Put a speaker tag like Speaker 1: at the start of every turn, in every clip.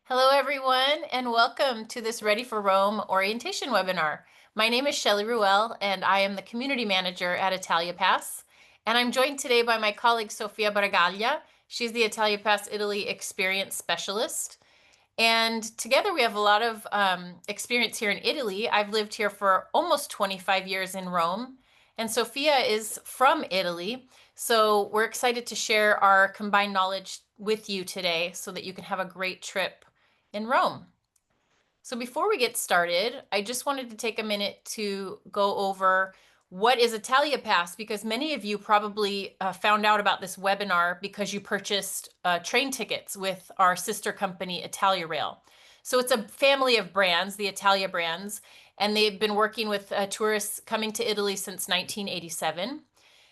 Speaker 1: Hello, everyone, and welcome to this Ready for Rome orientation webinar. My name is Shelley Ruel, and I am the community manager at ItaliaPass. And I'm joined today by my colleague, Sofia Baragaglia. She's the ItaliaPass Italy Experience Specialist. And together we have a lot of experience here in Italy. I've lived here for almost 25 years in Rome, and Sofia is from Italy. So we're excited to share our combined knowledge with you today so that you can have a great trip in Rome. So before we get started, I just wanted to take a minute to go over what is ItaliaPass, because many of you probably found out about this webinar because you purchased train tickets with our sister company, ItaliaRail. So it's a family of brands, the Italia brands, and they've been working with tourists coming to Italy since 1987.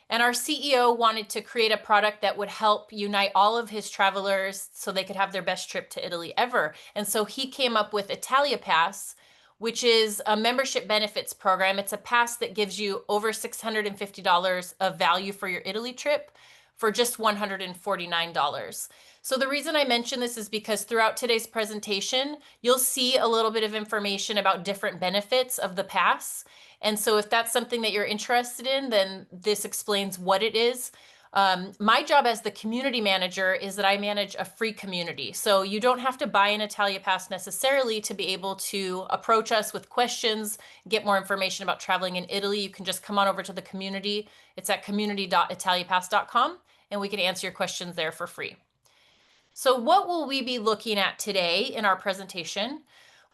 Speaker 1: And our CEO wanted to create a product that would help unite all of his travelers so they could have their best trip to Italy ever. And so he came up with Italia Pass, which is a membership benefits program. It's a pass that gives you over $650 of value for your Italy trip for just $149. So the reason I mention this is because throughout today's presentation, you'll see a little bit of information about different benefits of the pass. And so if that's something that you're interested in, then this explains what it is. My job as the community manager is that I manage a free community. So you don't have to buy an ItaliaPass necessarily to be able to approach us with questions, get more information about traveling in Italy. You can just come on over to the community. It's at community.italiapass.com, and we can answer your questions there for free. So what will we be looking at today in our presentation?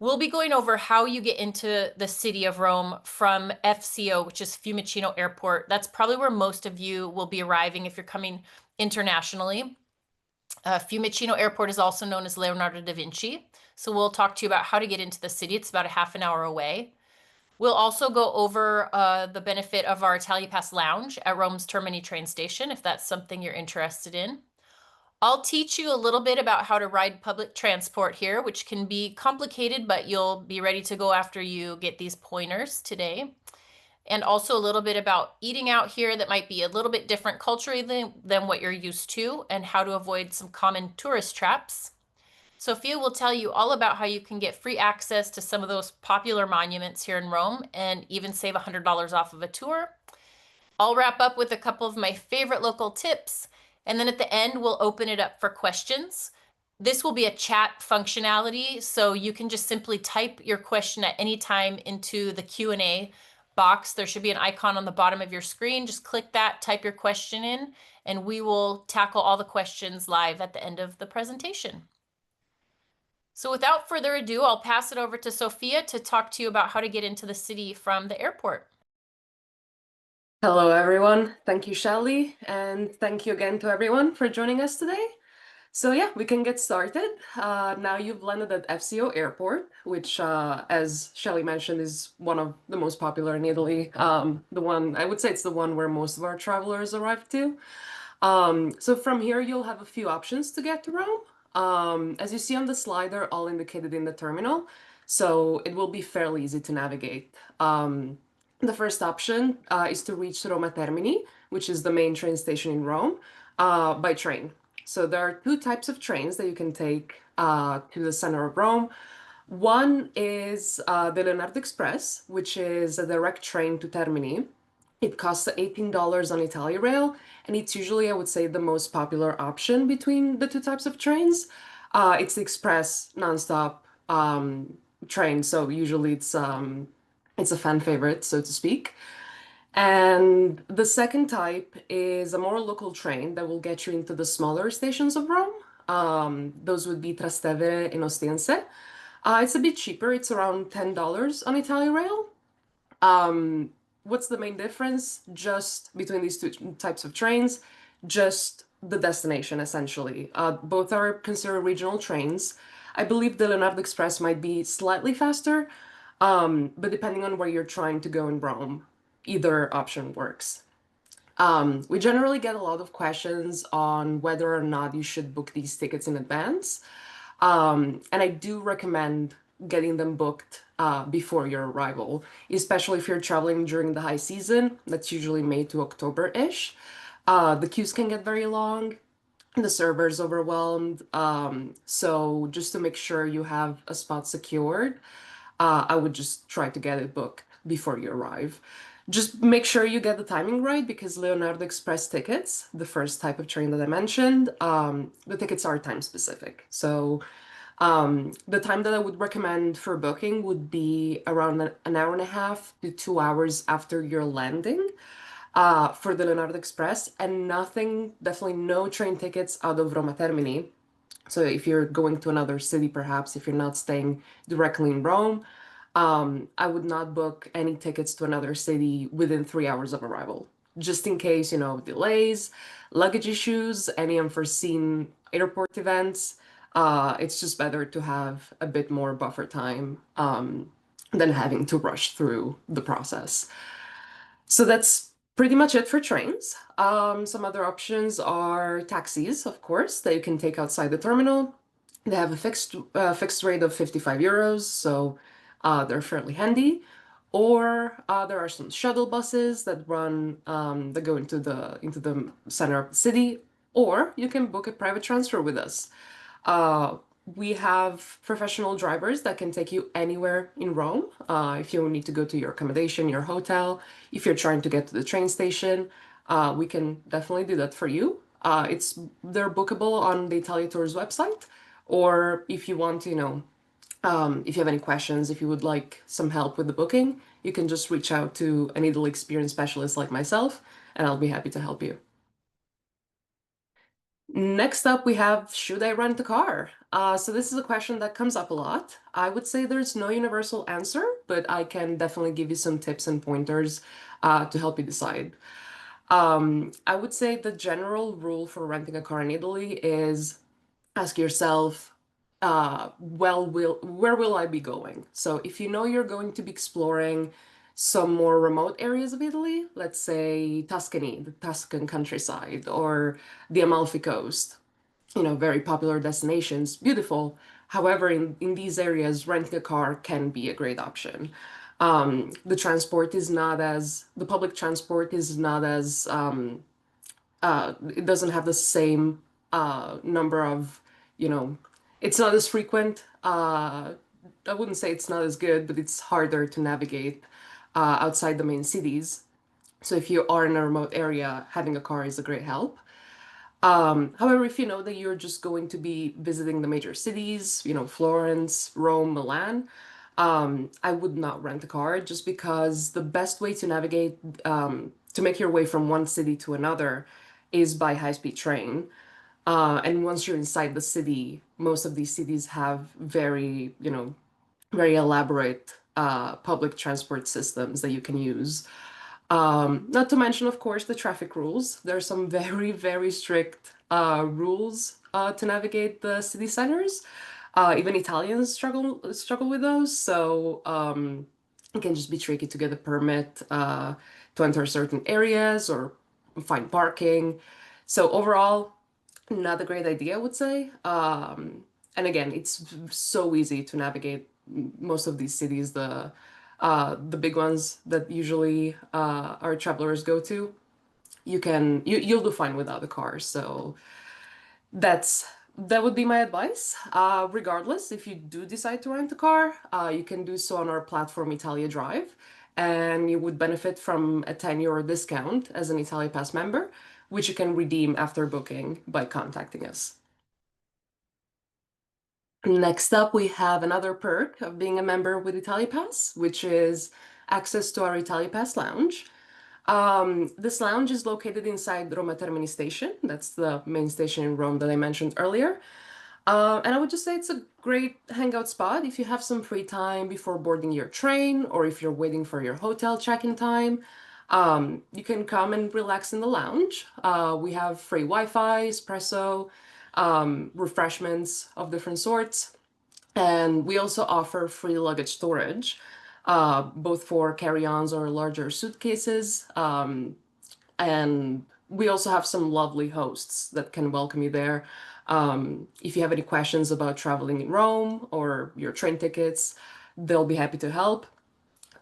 Speaker 1: We'll be going over how you get into the city of Rome from FCO, which is Fiumicino Airport. That's probably where most of you will be arriving if you're coming internationally. Fiumicino Airport is also known as Leonardo da Vinci. So we'll talk to you about how to get into the city. It's about a half an hour away. We'll also go over the benefit of our ItaliaPass Lounge at Rome's Termini train station, if that's something you're interested in. I'll teach you a little bit about how to ride public transport here, which can be complicated, but you'll be ready to go after you get these pointers today. And also a little bit about eating out here that might be a little bit different culturally than what you're used to, and how to avoid some common tourist traps. Sophia will tell you all about how you can get free access to some of those popular monuments here in Rome and even save $100 off of a tour. I'll wrap up with a couple of my favorite local tips, and then at the end, we'll open it up for questions. This will be a chat functionality, so you can just simply type your question at any time into the Q&A box. There should be an icon on the bottom of your screen. Just click that, type your question in, and we will tackle all the questions live at the end of the presentation. So without further ado, I'll pass it over to Sophia to talk to you about how to get into the city from the airport.
Speaker 2: Hello, everyone. Thank you, Shelley, and thank you again to everyone for joining us today. So yeah, we can get started. Now you've landed at FCO Airport, which, as Shelley mentioned, is one of the most popular in Italy. The one, I would say it's the one where most of our travelers arrive to. So from here, you'll have a few options to get to Rome. As you see on the slide, they're all indicated in the terminal, so it will be fairly easy to navigate. The first option is to reach Roma Termini, which is the main train station in Rome, by train. So there are two types of trains that you can take to the center of Rome. One is the Leonardo Express, which is a direct train to Termini. It costs $18 on ItaliaRail, and it's usually, I would say, the most popular option between the two types of trains. It's the express nonstop train, so usually it's a fan favorite, so to speak. And the second type is a more local train that will get you into the smaller stations of Rome. Those would be Trastevere and Ostiense. It's a bit cheaper. It's around $10 on ItaliaRail. What's the main difference just between these two types of trains? Just the destination, essentially. Both are considered regional trains. I believe the Leonardo Express might be slightly faster, but depending on where you're trying to go in Rome, either option works. We generally get a lot of questions on whether or not you should book these tickets in advance. And I do recommend getting them booked before your arrival, especially if you're traveling during the high season. That's usually May to October-ish. The queues can get very long. the server's overwhelmed. So just to make sure you have a spot secured, I would just try to get it booked before you arrive. Just make sure you get the timing right because Leonardo Express tickets, the first type of train that I mentioned, the tickets are time specific. So the time that I would recommend for booking would be around an hour and a half to 2 hours after your landing for the Leonardo Express, and nothing, definitely no train tickets out of Roma Termini. So if you're going to another city, perhaps if you're not staying directly in Rome, I would not book any tickets to another city within 3 hours of arrival, just in case, delays, luggage issues, any unforeseen airport events. It's just better to have a bit more buffer time than having to rush through the process. So that's pretty much it for trains. Some other options are taxis, of course, that you can take outside the terminal. They have a fixed rate of 55 euros, so they're fairly handy. Or there are some shuttle buses that run that go into the center of the city. Or you can book a private transfer with us. Uh, we have professional drivers that can take you anywhere in Rome. If you need to go to your accommodation, your hotel, if you're trying to get to the train station, we can definitely do that for you. They're bookable on the Italia Tours website, or if you want, if you have any questions, if you would like some help with the booking, you can just reach out to an Italy experience specialist like myself, and I'll be happy to help you. Next up, we have, should I rent a car? So this is a question that comes up a lot. I would say there's no universal answer, but I can definitely give you some tips and pointers to help you decide. I would say the general rule for renting a car in Italy is ask yourself, where will I be going? So if you know you're going to be exploring some more remote areas of Italy, let's say Tuscany, the Tuscan countryside, or the Amalfi Coast, very popular destinations, beautiful. However, in these areas, renting a car can be a great option. The public transport is not as it doesn't have the same number of, you know, it's not as frequent. I wouldn't say it's not as good, but it's harder to navigate outside the main cities. So if you are in a remote area, having a car is a great help. However, if you know that you're just going to be visiting the major cities, Florence, Rome, Milan, I would not rent a car just because the best way to navigate, to make your way from one city to another is by high-speed train. And once you're inside the city, most of these cities have very elaborate public transport systems that you can use. Not to mention, of course, the traffic rules. There are some very, very strict rules to navigate the city centers. Even Italians struggle with those, so it can just be tricky to get a permit to enter certain areas or find parking. So overall, not a great idea, I would say. And again, it's so easy to navigate most of these cities, the big ones that usually our travelers go to. You'll do fine without a car. So that's that would be my advice. Regardless, if you do decide to rent a car, you can do so on our platform Italia Drive, and you would benefit from a 10 euro discount as an Italia Pass member, which you can redeem after booking by contacting us. Next up, we have another perk of being a member with Italia Pass, which is access to our Italia Pass lounge. This lounge is located inside Roma Termini station. That's the main station in Rome that I mentioned earlier. And I would just say it's a great hangout spot if you have some free time before boarding your train or if you're waiting for your hotel check-in time. You can come and relax in the lounge. We have free Wi-Fi, espresso, refreshments of different sorts. And we also offer free luggage storage, both for carry-ons or larger suitcases. And we also have some lovely hosts that can welcome you there. If you have any questions about traveling in Rome or your train tickets, they'll be happy to help.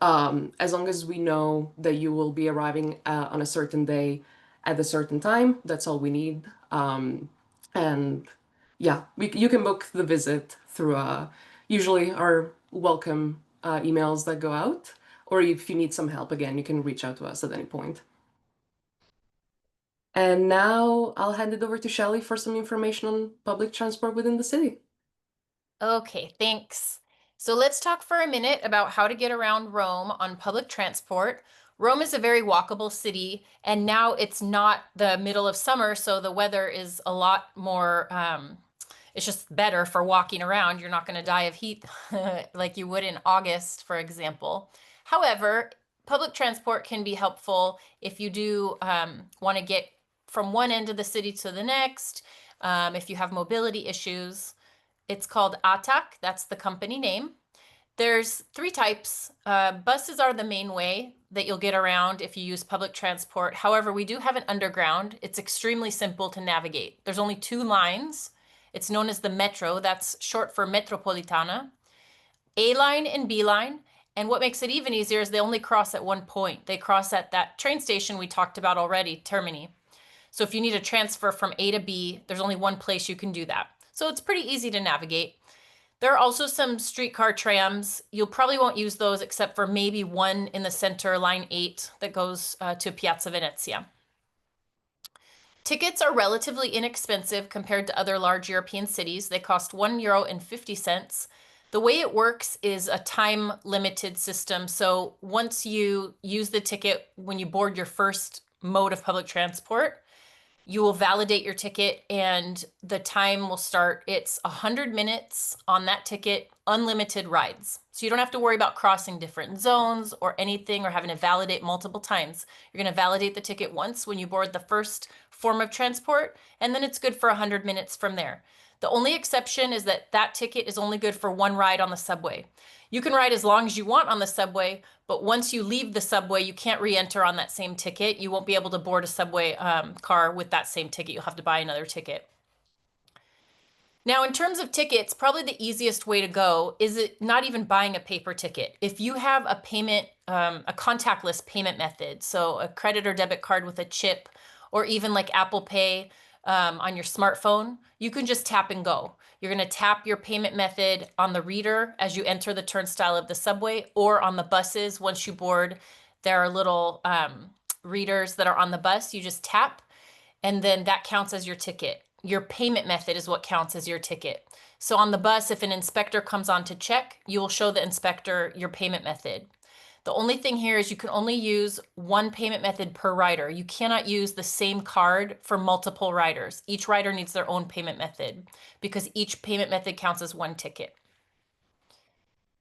Speaker 2: As long as we know that you will be arriving on a certain day at a certain time, that's all we need. And yeah, you can book the visit through usually our welcome emails that go out, or if you need some help, again, you can reach out to us at any point. And now I'll hand it over to Shelley for some information on public transport within the city.
Speaker 1: Okay, thanks. So let's talk for a minute about how to get around Rome on public transport. Rome is a very walkable city, and now it's not the middle of summer, so the weather is a lot more, it's just better for walking around. You're not going to die of heat like you would in August, for example. However, public transport can be helpful if you do want to get from one end of the city to the next, if you have mobility issues. It's called ATAC, that's the company name. There's three types. Buses are the main way that you'll get around if you use public transport. However, we do have an underground. It's extremely simple to navigate. There's only two lines. It's known as the Metro, that's short for Metropolitana. A line and B line. And what makes it even easier is they only cross at one point. They cross at that train station we talked about already, Termini. So if you need a transfer from A to B, there's only one place you can do that. So it's pretty easy to navigate. There are also some streetcar trams. You'll probably won't use those except for maybe one in the center, line 8, that goes to Piazza Venezia. Tickets are relatively inexpensive compared to other large European cities. They cost €1.50. The way it works is a time limited system. So once you use the ticket when you board your first mode of public transport, you will validate your ticket and the time will start. It's 100 minutes on that ticket, unlimited rides. So you don't have to worry about crossing different zones or anything or having to validate multiple times. You're going to validate the ticket once when you board the first form of transport, and then it's good for 100 minutes from there. The only exception is that that ticket is only good for one ride on the subway. You can ride as long as you want on the subway, but once you leave the subway, you can't re-enter on that same ticket. You won't be able to board a subway car with that same ticket. You'll have to buy another ticket. Now, in terms of tickets, probably the easiest way to go is it not even buying a paper ticket. If you have a payment, a contactless payment method, so a credit or debit card with a chip, or even like Apple Pay on your smartphone, you can just tap and go. You're going to tap your payment method on the reader as you enter the turnstile of the subway, or on the buses. Once you board, there are little readers that are on the bus. You just tap, and then that counts as your ticket. Your payment method is what counts as your ticket. So on the bus, if an inspector comes on to check, you will show the inspector your payment method. The only thing here is you can only use one payment method per rider. You cannot use the same card for multiple riders. Each rider needs their own payment method because each payment method counts as one ticket.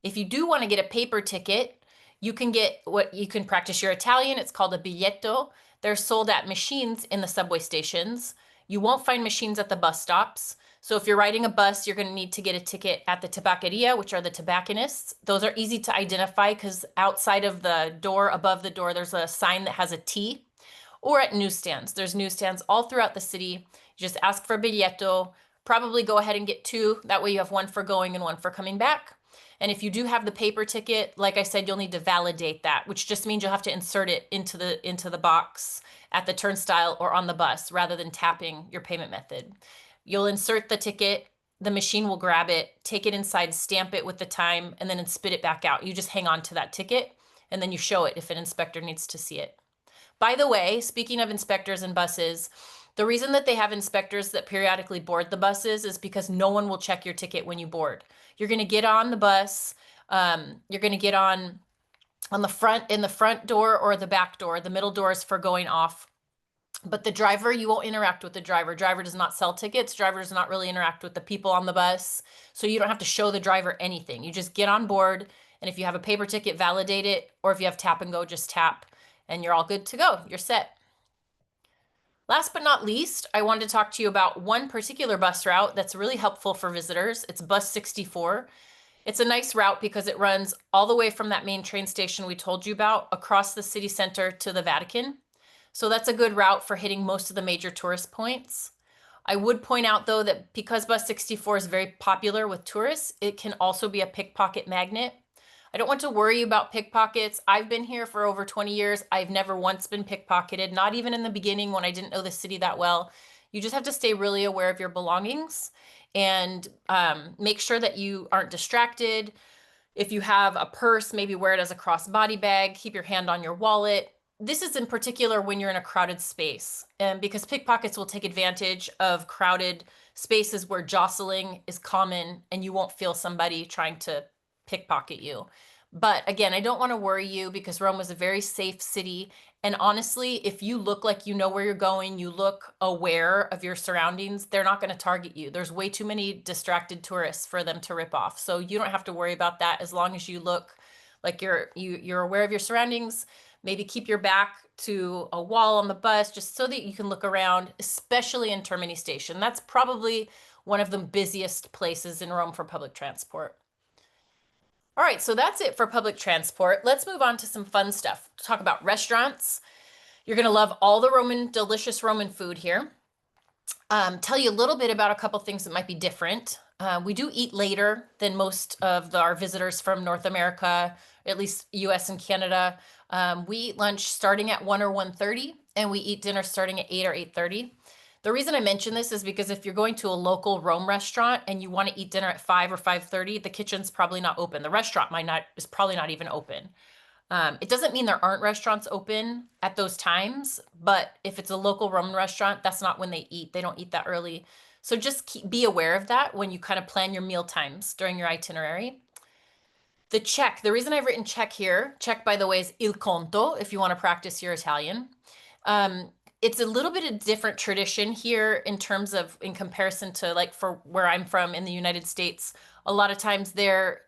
Speaker 1: If you do want to get a paper ticket, you can get what you can practice your Italian. It's called a biglietto. They're sold at machines in the subway stations. You won't find machines at the bus stops. So if you're riding a bus, you're going to need to get a ticket at the tabaccheria, which are the tobacconists. Those are easy to identify because outside of the door, above the door, there's a sign that has a T. Or at newsstands. There's newsstands all throughout the city. You just ask for a biglietto. Probably go ahead and get two. That way you have one for going and one for coming back. And if you do have the paper ticket, like I said, you'll need to validate that, which just means you'll have to insert it into the box at the turnstile or on the bus rather than tapping your payment method. You'll insert the ticket, the machine will grab it, take it inside, stamp it with the time, and then spit it back out. You just hang on to that ticket and then you show it if an inspector needs to see it. By the way, speaking of inspectors and buses, the reason that they have inspectors that periodically board the buses is because no one will check your ticket when you board. You're going to get on the bus. You're going to get on the front, in the front door or the back door. The middle door is for going off. But the driver, you won't interact with the driver. Driver does not sell tickets. Driver does not really interact with the people on the bus. So you don't have to show the driver anything. You just get on board. And if you have a paper ticket, validate it. Or if you have tap and go, just tap. And you're all good to go. You're set. Last but not least, I wanted to talk to you about one particular bus route that's really helpful for visitors. It's Bus 64. It's a nice route because it runs all the way from that main train station we told you about across the city center to the Vatican. So that's a good route for hitting most of the major tourist points. I would point out though that because Bus 64 is very popular with tourists, it can also be a pickpocket magnet. I don't want to worry about pickpockets. I've been here for over 20 years. I've never once been pickpocketed, not even in the beginning when I didn't know the city that well. You just have to stay really aware of your belongings and make sure that you aren't distracted. If you have a purse, maybe wear it as a crossbody bag, keep your hand on your wallet. This is in particular when you're in a crowded space, and because pickpockets will take advantage of crowded spaces where jostling is common and you won't feel somebody trying to pickpocket you. But again, I don't want to worry you because Rome was a very safe city. And honestly, if you look like you know where you're going, you look aware of your surroundings, they're not going to target you. There's way too many distracted tourists for them to rip off. So you don't have to worry about that as long as you look like you're aware of your surroundings. Maybe keep your back to a wall on the bus just so that you can look around, especially in Termini Station. That's probably one of the busiest places in Rome for public transport. All right, so that's it for public transport. Let's move on to some fun stuff. Talk about restaurants. You're gonna love all the delicious Roman food here. Tell you a little bit about a couple things that might be different. We do eat later than most of our visitors from North America, at least US and Canada. We eat lunch starting at 1 or 1:30, and we eat dinner starting at 8 or 8:30. The reason I mention this is because if you're going to a local Rome restaurant and you want to eat dinner at 5 or 5:30, the kitchen's probably not open. The restaurant is probably not even open. It doesn't mean there aren't restaurants open at those times, but if it's a local Roman restaurant, that's not when they eat. They don't eat that early. So just be aware of that when you kind of plan your meal times during your itinerary. The check, the reason I've written check here, check by the way is il conto if you want to practice your Italian. It's a little bit of different tradition here in comparison to like for where I'm from in the United States. A lot of times the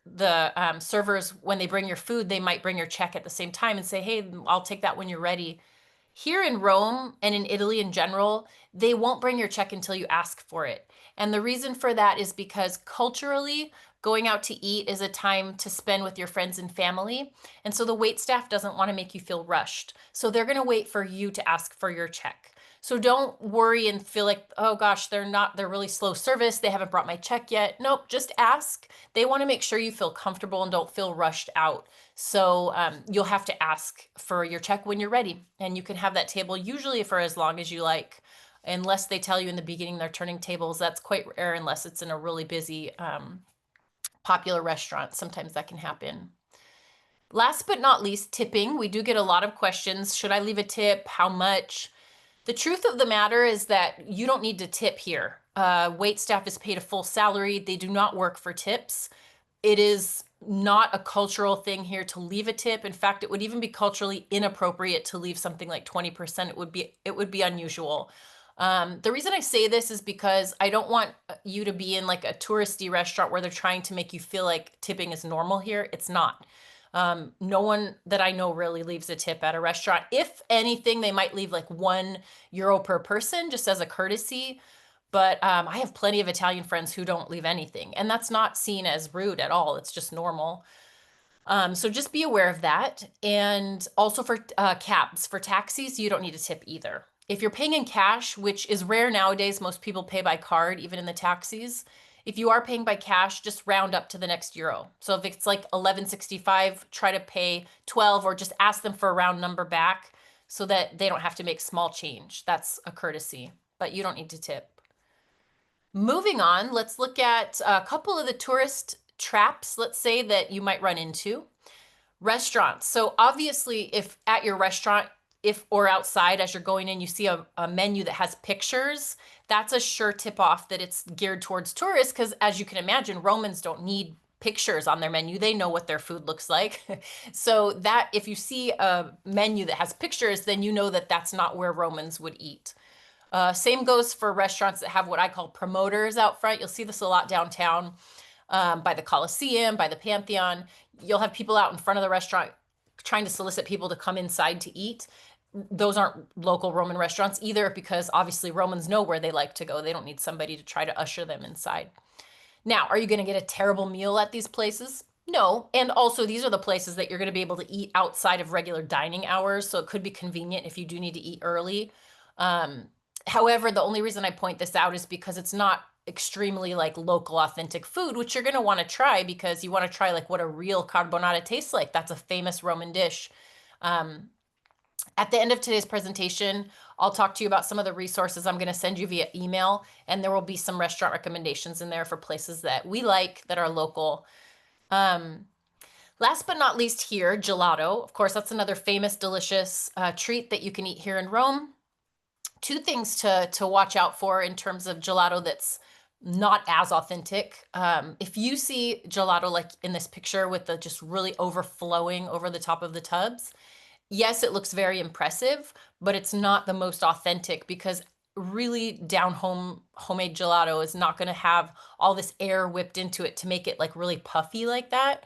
Speaker 1: servers, when they bring your food, they might bring your check at the same time and say, hey, I'll take that when you're ready. Here in Rome and in Italy in general, they won't bring your check until you ask for it. And the reason for that is because culturally, going out to eat is a time to spend with your friends and family. And so the wait staff doesn't want to make you feel rushed. So they're going to wait for you to ask for your check. So don't worry and feel like, oh gosh, they're really slow service. They haven't brought my check yet. Nope, just ask. They want to make sure you feel comfortable and don't feel rushed out. So you'll have to ask for your check when you're ready. And you can have that table usually for as long as you like. Unless they tell you in the beginning they're turning tables, that's quite rare unless it's in a really busy popular restaurant. Sometimes that can happen. Last but not least, tipping. We do get a lot of questions. Should I leave a tip? How much? The truth of the matter is that you don't need to tip here. Wait staff is paid a full salary. They do not work for tips. It is not a cultural thing here to leave a tip. In fact, it would even be culturally inappropriate to leave something like 20%. It would be unusual. The reason I say this is because I don't want you to be in like a touristy restaurant where they're trying to make you feel like tipping is normal here. It's not. No one that I know really leaves a tip at a restaurant. If anything, they might leave like €1 per person just as a courtesy. But I have plenty of Italian friends who don't leave anything, and that's not seen as rude at all. It's just normal. So just be aware of that. And also for cabs, for taxis, you don't need to tip either. If you're paying in cash, which is rare nowadays, most people pay by card, even in the taxis. If you are paying by cash, just round up to the next euro. So if it's like 11.65, try to pay 12 or just ask them for a round number back so that they don't have to make small change. That's a courtesy, but you don't need to tip. Moving on, let's look at a couple of the tourist traps, let's say, that you might run into. Restaurants. So obviously, if at your restaurant, or outside as you're going in, you see a menu that has pictures, that's a sure tip off that it's geared towards tourists because as you can imagine, Romans don't need pictures on their menu. They know what their food looks like. So that if you see a menu that has pictures, then you know that that's not where Romans would eat. Same goes for restaurants that have what I call promoters out front. You'll see this a lot downtown by the Colosseum, by the Pantheon. You'll have people out in front of the restaurant trying to solicit people to come inside to eat. Those aren't local Roman restaurants either because obviously Romans know where they like to go. They don't need somebody to try to usher them inside. Now, are you going to get a terrible meal at these places? No. And also these are the places that you're going to be able to eat outside of regular dining hours. So it could be convenient if you do need to eat early. However, the only reason I point this out is because it's not extremely like local authentic food, which you're going to want to try because you want to try like what a real carbonara tastes like. That's a famous Roman dish. At the end of today's presentation, I'll talk to you about some of the resources I'm going to send you via email, and there will be some restaurant recommendations in there for places that we like that are local. Um, Last but not least here, gelato. Of course, that's another famous, delicious treat that you can eat here in Rome. Two things to watch out for in terms of gelato that's not as authentic. If you see gelato like in this picture with the just really overflowing over the top of the tubs, yes, it looks very impressive, but it's not the most authentic because really down home homemade gelato is not going to have all this air whipped into it to make it like really puffy like that.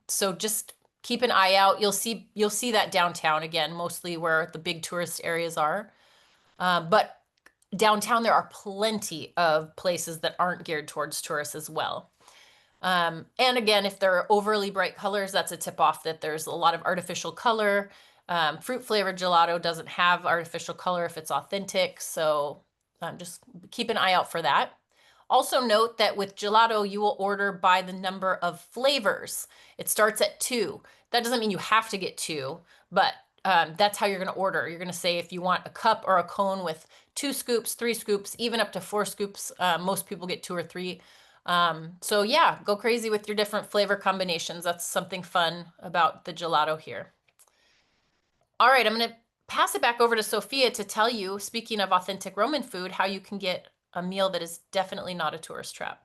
Speaker 1: So just keep an eye out. You'll see that downtown again, mostly where the big tourist areas are. But downtown there are plenty of places that aren't geared towards tourists as well. And again, if they're overly bright colors, that's a tip off that there's a lot of artificial color. Fruit flavored gelato doesn't have artificial color if it's authentic. So just keep an eye out for that. Also note that with gelato, you will order by the number of flavors. It starts at 2. That doesn't mean you have to get 2, but that's how you're going to order. You're going to say if you want a cup or a cone with 2 scoops, 3 scoops, even up to 4 scoops. Most people get 2 or 3. So yeah, go crazy with your different flavor combinations. That's something fun about the gelato here. All right, I'm gonna pass it back over to Sophia to tell you, speaking of authentic Roman food, how you can get a meal that is definitely not a tourist trap.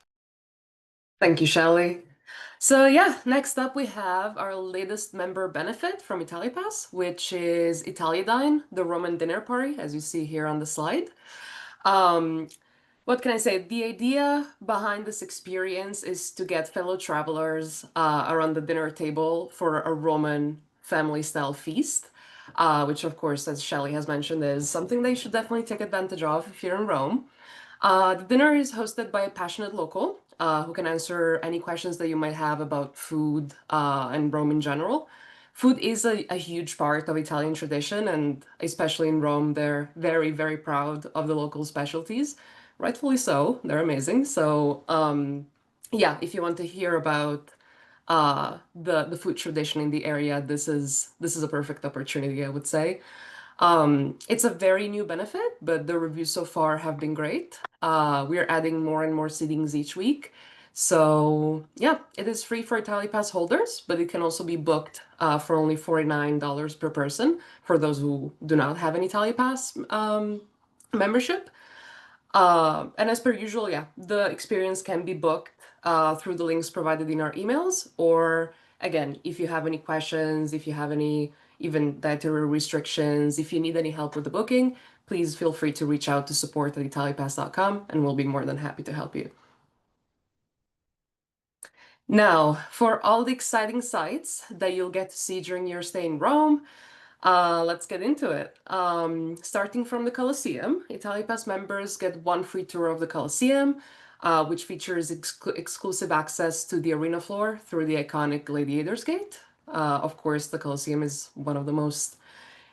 Speaker 2: Thank you, Shelley. So yeah, next up we have our latest member benefit from ItaliaPass, which is Italiadine, the Roman dinner party, as you see here on the slide. Um, what can I say? The idea behind this experience is to get fellow travelers around the dinner table for a Roman family-style feast, which of course, as Shelley has mentioned, is something they should definitely take advantage of if you're in Rome. The dinner is hosted by a passionate local who can answer any questions that you might have about food and Rome in general. Food is a huge part of Italian tradition, and especially in Rome, they're very, very proud of the local specialties. Rightfully so, they're amazing. So, yeah, if you want to hear about the food tradition in the area, this is a perfect opportunity, I would say. It's a very new benefit, but the reviews so far have been great. We're adding more and more seatings each week. So yeah, it is free for ItaliaPass holders, but it can also be booked for only $49 per person for those who do not have an ItaliaPass membership. And as per usual, yeah, the experience can be booked through the links provided in our emails, or again, if you have any questions, if you have any even dietary restrictions, if you need any help with the booking, please feel free to reach out to support@italiapass.com and we'll be more than happy to help you. Now, for all the exciting sights that you'll get to see during your stay in Rome, let's get into it. Starting from the Colosseum, ItaliaPass members get one free tour of the Colosseum, which features exclusive access to the arena floor through the iconic Gladiators Gate. Of course, the Colosseum is one of the most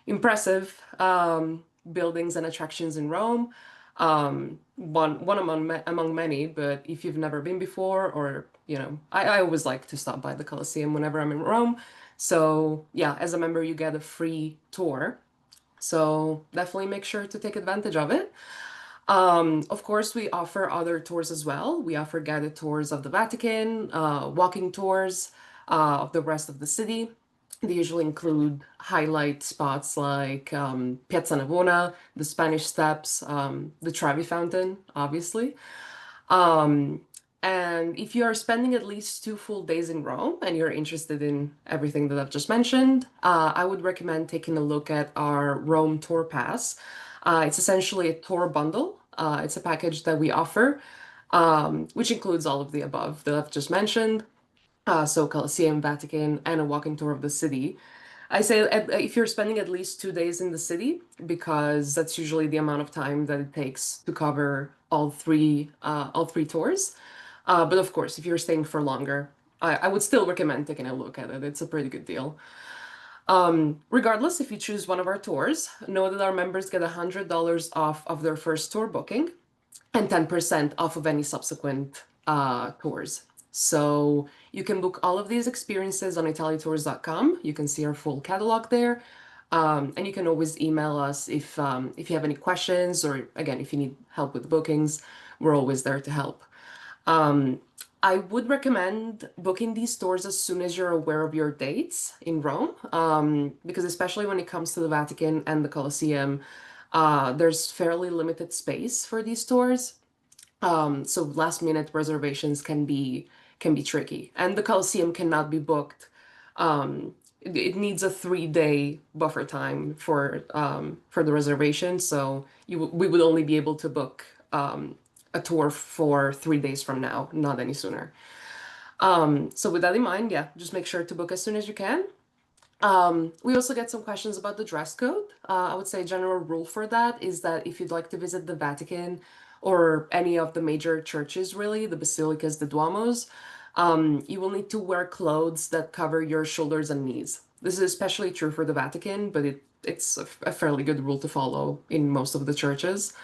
Speaker 2: impressive buildings and attractions in Rome. One among many, but if you've never been before, or I always like to stop by the Colosseum whenever I'm in Rome. So yeah, as a member, you get a free tour. So definitely make sure to take advantage of it. Of course, we offer other tours as well. We offer guided tours of the Vatican, walking tours of the rest of the city. They usually include highlight spots like Piazza Navona, the Spanish Steps, the Trevi Fountain, obviously. Um, and if you are spending at least 2 full days in Rome and you're interested in everything that I've just mentioned, I would recommend taking a look at our Rome Tour Pass. It's essentially a tour bundle. It's a package that we offer, which includes all of the above that I've just mentioned. So Colosseum, Vatican, and a walking tour of the city. I say if you're spending at least 2 days in the city, because that's usually the amount of time that it takes to cover all three tours. But of course, if you're staying for longer, I would still recommend taking a look at it. It's a pretty good deal. Regardless, if you choose one of our tours, know that our members get $100 off of their first tour booking and 10% off of any subsequent tours. So you can book all of these experiences on italiatours.com. You can see our full catalog there. And you can always email us if you have any questions, or again, if you need help with bookings, we're always there to help. Um, I would recommend booking these tours as soon as you're aware of your dates in Rome, because especially when it comes to the Vatican and the Colosseum, there's fairly limited space for these tours. So last minute reservations can be tricky, and the Colosseum cannot be booked. It needs a 3 day buffer time for the reservation, so we would only be able to book a tour for 3 days from now, not any sooner. So with that in mind, yeah, just make sure to book as soon as you can. We also get some questions about the dress code. I would say a general rule for that is that if you'd like to visit the Vatican or any of the major churches, really, the basilicas, the duomos, you will need to wear clothes that cover your shoulders and knees. This is especially true for the Vatican, but it's a fairly good rule to follow in most of the churches.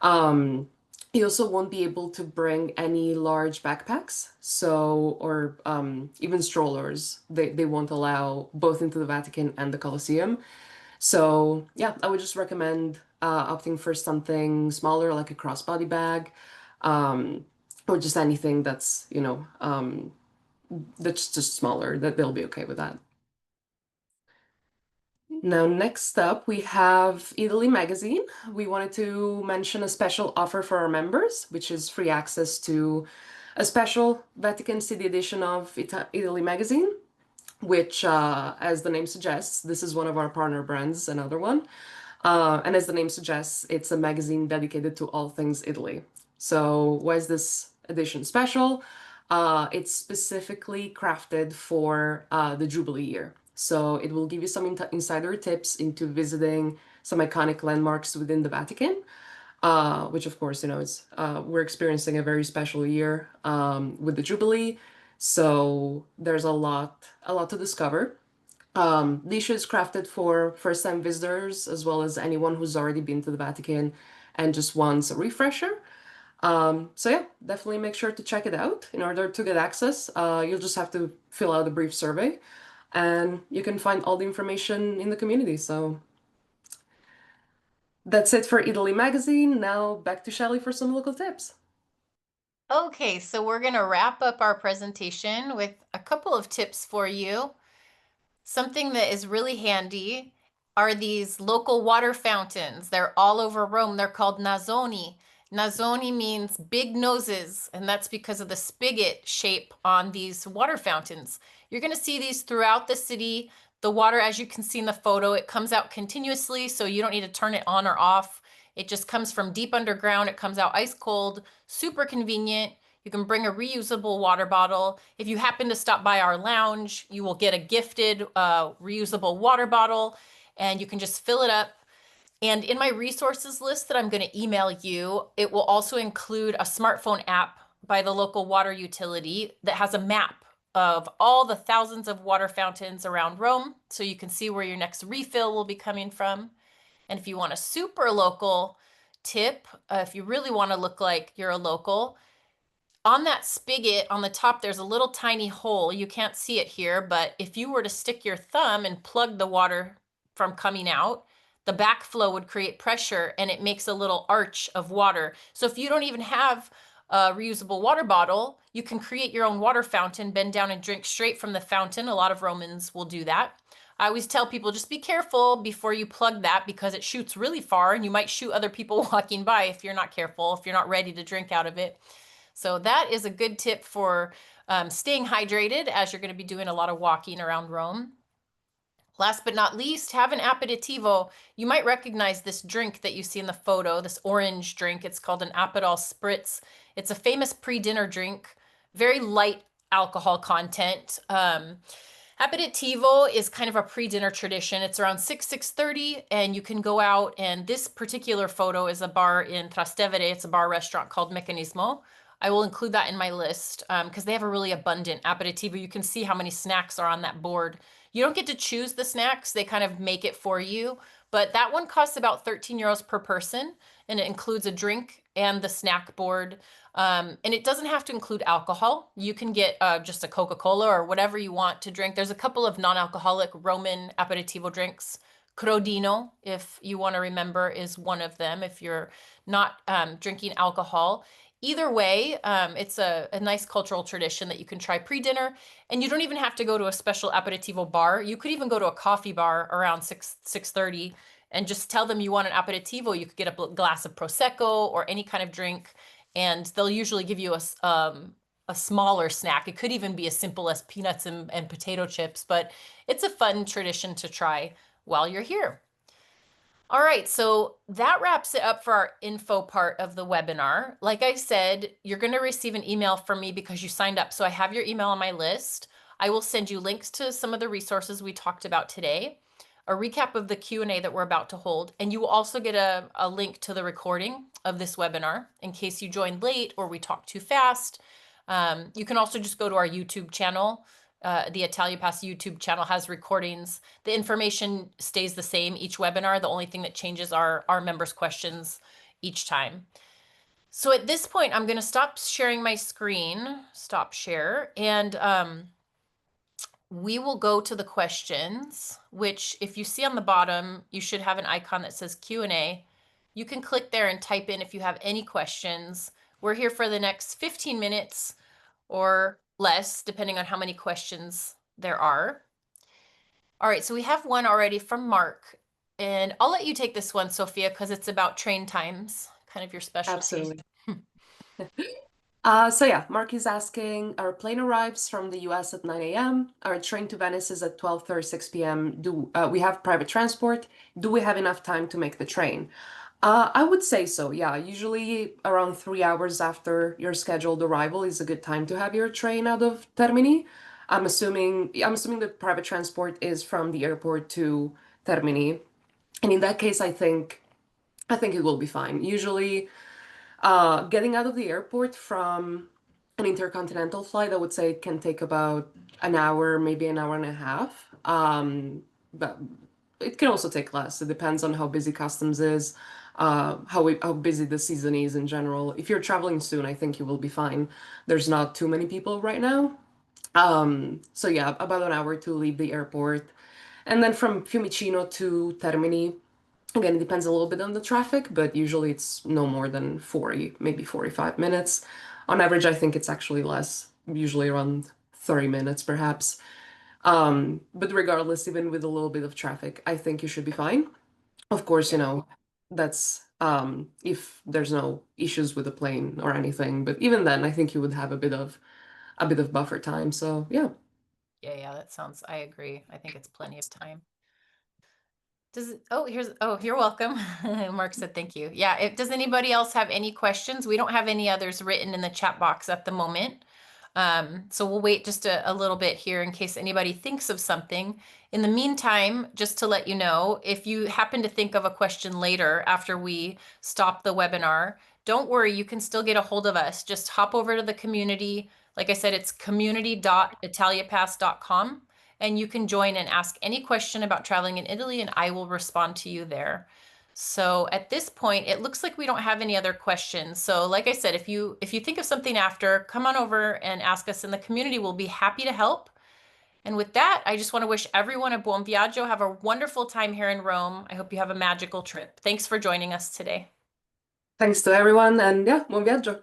Speaker 2: Um, you also won't be able to bring any large backpacks, so or even strollers. They won't allow both into the Vatican and the Colosseum. So yeah, I would just recommend opting for something smaller, like a crossbody bag, um, or just anything that's that's just smaller. That they'll be okay with that. Now, next up, we have Italy Magazine. We wanted to mention a special offer for our members, which is free access to a special Vatican City edition of Italy Magazine, which, as the name suggests, this is one of our partner brands, another one. And as the name suggests, it's a magazine dedicated to all things Italy. So, why is this edition special? It's specifically crafted for the Jubilee year. So, it will give you some insider tips into visiting some iconic landmarks within the Vatican, which, of course, is we're experiencing a very special year with the Jubilee. So, there's a lot to discover. The issue is crafted for first-time visitors as well as anyone who's already been to the Vatican and just wants a refresher. So yeah, definitely make sure to check it out. In order to get access, you'll just have to fill out a brief survey, and you can find all the information in the community. So that's it for Italy Magazine. Now back to Shelley for some local tips.
Speaker 1: Okay, so we're going to wrap up our presentation with a couple of tips for you. Something that is really handy are these local water fountains. They're all over Rome. They're called Nazzoni. Nazzoni means big noses, and that's because of the spigot shape on these water fountains. You're going to see these throughout the city. The water, as you can see in the photo, it comes out continuously, so you don't need to turn it on or off. It just comes from deep underground. It comes out ice cold, super convenient. You can bring a reusable water bottle. If you happen to stop by our lounge, you will get a gifted reusable water bottle, and you can just fill it up. And in my resources list that I'm going to email you, it will also include a smartphone app by the local water utility that has a map of all the thousands of water fountains around Rome, so you can see where your next refill will be coming from. And if you want a super local tip, if you really want to look like you're a local, on that spigot on the top, there's a little tiny hole. You can't see it here, but if you were to stick your thumb and plug the water from coming out, the backflow would create pressure and it makes a little arch of water. So if you don't even have a reusable water bottle, you can create your own water fountain, bend down and drink straight from the fountain. A lot of Romans will do that. I always tell people just be careful before you plug that because it shoots really far and you might shoot other people walking by if you're not careful, if you're not ready to drink out of it. So that is a good tip for staying hydrated as you're going to be doing a lot of walking around Rome. Last but not least, have an aperitivo. You might recognize this drink that you see in the photo, this orange drink. It's called an Aperol Spritz. It's a famous pre-dinner drink, very light alcohol content. Aperitivo is kind of a pre-dinner tradition. It's around 6:30, and you can go out, and this particular photo is a bar in Trastevere. It's a bar restaurant called Meccanismo. I will include that in my list because they have a really abundant aperitivo. You can see how many snacks are on that board. You don't get to choose the snacks. They kind of make it for you. But that one costs about 13 euros per person, and it includes a drink and the snack board. And it doesn't have to include alcohol. You can get just a Coca-Cola or whatever you want to drink. There's a couple of non-alcoholic Roman aperitivo drinks Crodino, if you want to remember, is one of them if you're not drinking alcohol. Either way, it's a nice cultural tradition that you can try pre-dinner, and you don't even have to go to a special aperitivo bar. You could even go to a coffee bar around 6:30 and just tell them you want an aperitivo. You could get a glass of Prosecco or any kind of drink, and they'll usually give you a smaller snack. It could even be as simple as peanuts and potato chips, but it's a fun tradition to try while you're here. All right, so that wraps it up for our info part of the webinar. Like I said, you're going to receive an email from me because you signed up. So I have your email on my list. I will send you links to some of the resources we talked about today, a recap of the Q&A that we're about to hold, and you will also get a link to the recording of this webinar in case you joined late or we talked too fast. You can also just go to our YouTube channel. The ItaliaPass YouTube channel has recordings. The information stays the same each webinar. The only thing that changes are our members' questions each time. So at this point, I'm going to stop sharing my screen, stop share, and we will go to the questions, which if you see on the bottom, you should have an icon that says Q&A. You can click there and type in if you have any questions. We're here for the next 15 minutes or less, depending on how many questions there are. All right, so we have one already from Mark, and I'll let you take this one, Sophia, because it's about train times, kind of your specialty.
Speaker 2: Absolutely. So yeah, Mark is asking, our plane arrives from the US at 9 a.m. Our train to Venice is at 12:36 p.m. Do we have private transport? Do we have enough time to make the train? I would say so, yeah. Usually around 3 hours after your scheduled arrival is a good time to have your train out of Termini. I'm assuming that private transport is from the airport to Termini. And in that case, I think it will be fine. Usually, getting out of the airport from an intercontinental flight, I would say it can take about an hour, maybe an hour and a half. But it can also take less. It depends on how busy customs is, how busy the season is in general. If you're traveling soon, I think you will be fine. There's not too many people right now. So yeah, about an hour to leave the airport. And then from Fiumicino to Termini, again, it depends a little bit on the traffic, but usually it's no more than 40, maybe 45 minutes. On average, I think it's actually less, usually around 30 minutes perhaps. But regardless, even with a little bit of traffic, I think you should be fine. Of course, that's if there's no issues with the plane or anything, but even then, I think you would have a bit of buffer time. So yeah.
Speaker 1: Yeah, I agree. I think it's plenty of time. You're welcome. Mark said thank you. Yeah, does anybody else have any questions? We don't have any others written in the chat box at the moment. So we'll wait just a little bit here in case anybody thinks of something. In the meantime, just to let you know, if you happen to think of a question later after we stop the webinar, don't worry, you can still get a hold of us. Just hop over to the community. Like I said, it's community.italiapass.com, and you can join and ask any question about traveling in Italy, and I will respond to you there. So at this point, it looks like we don't have any other questions. So like I said, if you think of something after, come on over and ask us in the community. We'll be happy to help. And with that, I just want to wish everyone a buon viaggio. Have a wonderful time here in Rome. I hope you have a magical trip. Thanks for joining us today.
Speaker 2: Thanks to everyone, and yeah, buon viaggio.